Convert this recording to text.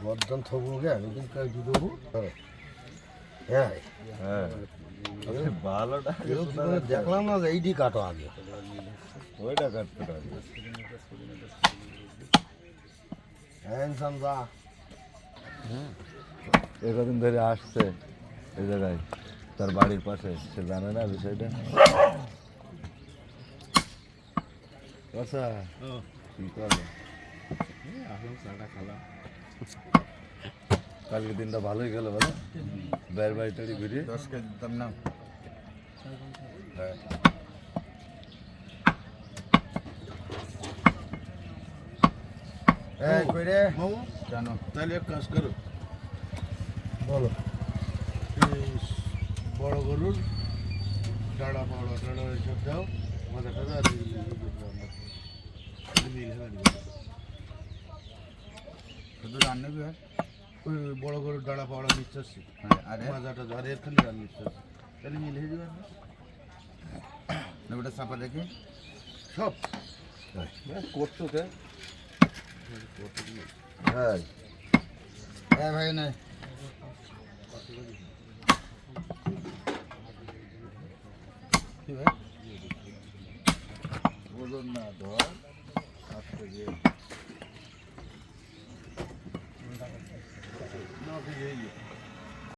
গর্দন থবুকে আমি কিন্তু কাটি দেবো। হ্যাঁ হ্যাঁ ভালোটা দেখলাম না যে এইটি কাটো আগে, ওইটা কাটতে পারবে। একদিন ধরে আসছে এই জায়গায়, তার বাড়ির পাশে, সে জানে না বিষয়টা। আচ্ছা কি করবে, কালকে দিনটা ভালোই গেল বলো, বের বাড়ি টাড়ি ঘুরিয়ে 10 কেজি দিতাম না। হ্যাঁ এই কইরে মামু জানো তাহলে এক কাজ করো, বলো। এই বড় গরুর ডাড়া পাড়া ডাড়া এসব দাও, মাথা টাদা আর মিল হয়ে যাবে। শুধু রান্না কি হয়, ওই বড় গরুর ডাড়া পাড়া নিচ্ছে আসছি, আর মাজাটা ধরে খালি রান্না নিচ্ছে আসছি, তাহলে মিল হয়ে যাবে না। ওটা চাপা দেখে সব করছো কে? হ্যাঁ হ্যাঁ ভাই নাই কি ভাই ওজন না ধর আজকে যে না